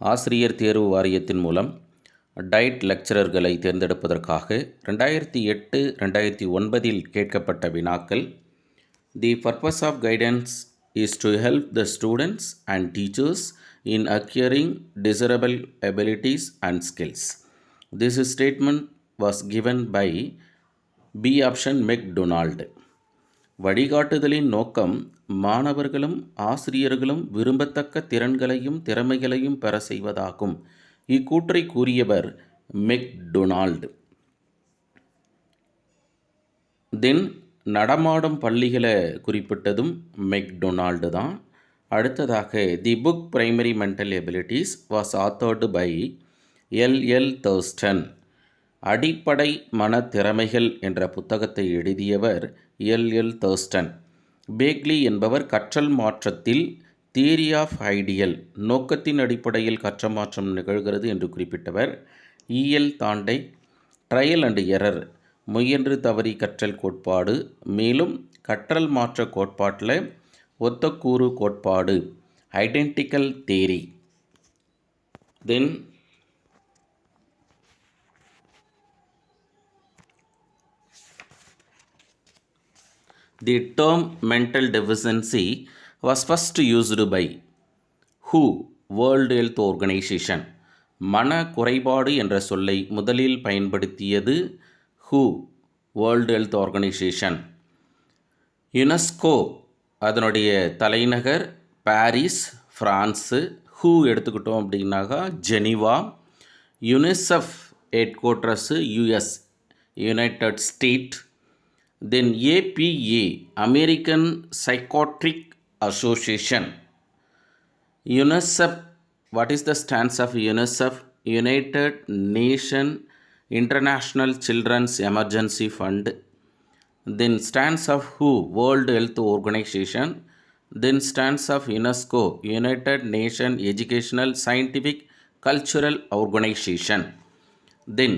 ஆசிரியர் தேர்வு வாரியத்தின் மூலம் டயட் லெக்சரர்களை தேர்ந்தெடுப்பதற்காக 2008 2009 கேட்கப்பட்ட வினாக்கள். The purpose of guidance is to help the students and teachers in acquiring desirable abilities and skills. This statement was given by B option McDonald. வழிகாட்டுதலின் நோக்கம் மாணவர்களும் ஆசிரியர்களும் விரும்பத்தக்க திறன்களையும் திறமைகளையும் பெற செய்வதாகும். இக்கூற்றை கூறியவர் மெக்டொனால்டு. தென் நடமாடும் பள்ளிகளை குறிப்பிட்டதும் மெக்டொனால்டு தான். அடுத்ததாக the book primary mental abilities was authored by L Thurstone. அடிப்படை மனத்திறமைகள் என்ற புத்தகத்தை எழுதியவர் எல் தர்ஸ்டன். பேக்லி என்பவர் கற்றல் மாற்றத்தில் தியரி ஆஃப் ஐடியல், நோக்கத்தின் அடிப்படையில் கற்ற மாற்றம் நிகழ்கிறது என்று குறிப்பிட்டவர். தாண்டை ட்ரையல் அண்ட் எரர், முயன்று தவறி கற்றல் கோட்பாடு. மேலும் கற்றல் மாற்ற கோட்பாட்டில் ஒத்தக்கூறு கோட்பாடு, identical theory. Then the term mental deficiency was first used by WHO, World Health Organization. மன குறைபாடு என்ற சொல்லை முதலில் பயன்படுத்தியது WHO, World Health Organization. UNESCO, அதனுடைய தலைநகர் பாரிஸ், ஃப்ரான்ஸு. WHO எடுத்துக்கிட்டோம் அப்படின்னாக்கா Geneva. UNICEF head quarters US, United state. Then APA, American Psychiatric Association. UNICEF, what is the stands of UNICEF? United Nation International Children's Emergency Fund. Then stands of WHO, World Health Organization. Then stands of UNESCO, United Nation Educational, Scientific, Cultural Organization. Then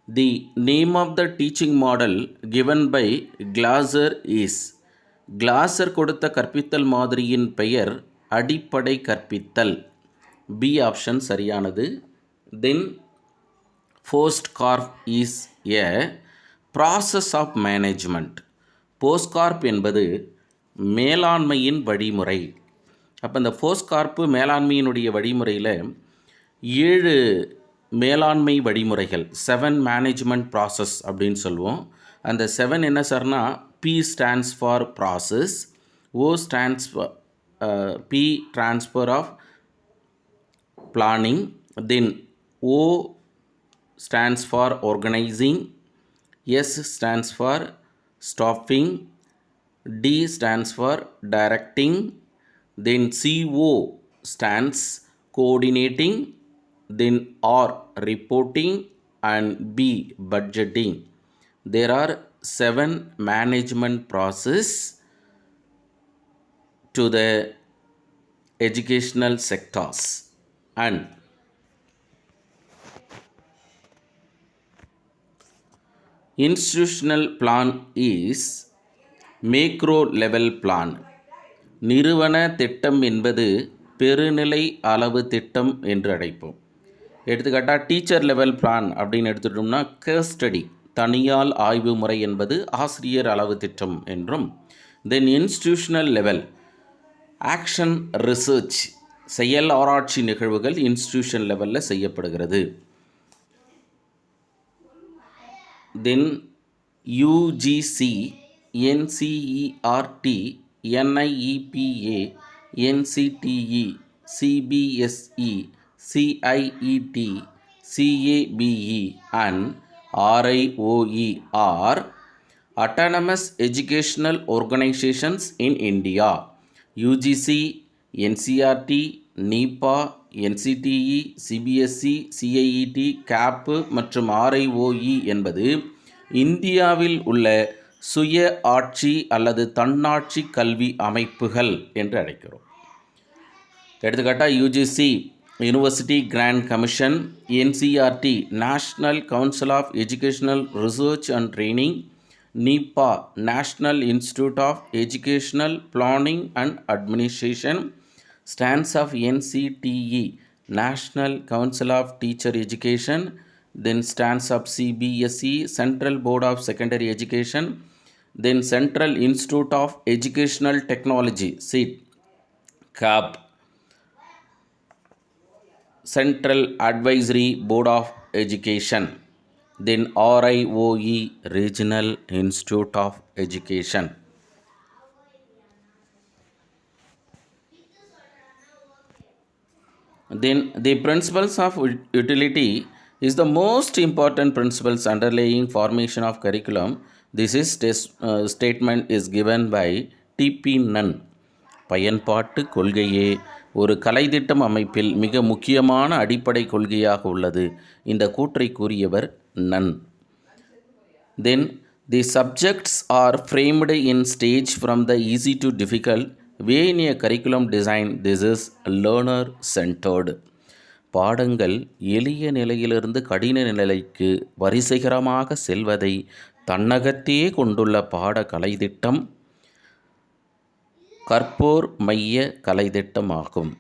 the name of the teaching model given by Glasser is, Glasser கொடுத்த கற்பித்தல் மாதிரியின் பெயர் அடிப்படை கற்பித்தல். B option சரியானது. Then POSDCORB is a process of management. POSDCORB என்பது மேலாண்மையின் வழிமுறை. அப்போ இந்த போஸ்ட்கார்ப்பு மேலாண்மையினுடைய வழிமுறையில் 7 மேலாண்மை வழிமுறைகள், 7 மேனேஜ்மெண்ட் ப்ராசஸ் அப்படின்னு சொல்லுவோம். அந்த 7 என்ன சார்னா, P stands for process, O stands for P transfer of planning, then O stands for organising, S stands for staffing, D stands for directing, then CO stands coordinating, then R reporting and B budgeting. There are 7 management process to the educational sectors. And institutional plan is macro level plan. நிறுவன திட்டம் என்பது பெருநிலை அளவு திட்டம் என்று அழைப்போம். எடுத்துக்காட்டாக teacher level plan அப்படின்னு எடுத்துட்டோம்னா கேஸ் ஸ்டடி, தனியால் ஆய்வு முறை என்பது ஆசிரியர் அளவு திட்டம் என்றும். தென் இன்ஸ்டிடியூஷனல் லெவல் ஆக்ஷன் ரிசர்ச், செயல் ஆராய்ச்சி நிகழ்வுகள் இன்ஸ்டிடியூஷன் லெவலில் செய்யப்படுகிறது. தென் UGC, NCERT, NIEPA, NCTE, CBSE, CIET, CABE and RIOE are autonomous educational organizations in India. UGC, NCERT, NIPA, NCTE, CBSE, CIET, CAP மற்றும் RIOE என்பது இந்தியாவில் உள்ள சுய ஆட்சி அல்லது தன்னாட்சி கல்வி அமைப்புகள் என்று அழைக்கிறோம். எடுத்துக்காட்டாக UGC, university grant commission, NCERT, national council of educational research and training, NIPA, national institute of educational planning and administration, stands of NCTE, National Council of Teacher Education, then stands up CBSE, Central Board of Secondary Education, then Central Institute of Educational Technology, CET, CAP, Central Advisory Board of Education, then RIOE, Regional Institute of Education. Then the principles of utility is the most important principles underlying formation of curriculum. This is statement is given by T.P. Nunn. பயன்பாட்டு கொள்கையே ஒரு கலைத்திட்டம் அமைப்பில் மிக முக்கியமான அடிப்படை கொள்கையாக உள்ளது. இந்த கூற்றை கூறியவர் நன். Then the subjects are framed in stage from the easy to difficult way in a curriculum design. This is learner centered. பாடங்கள் எளிய நிலையிலிருந்து கடின நிலைக்கு வரிசைகரமாக செல்வதை தன்னகத்தே கொண்டுள்ள பாட கலைத்திட்டம் கற்போர் மைய கலைத்திட்டமாகும்.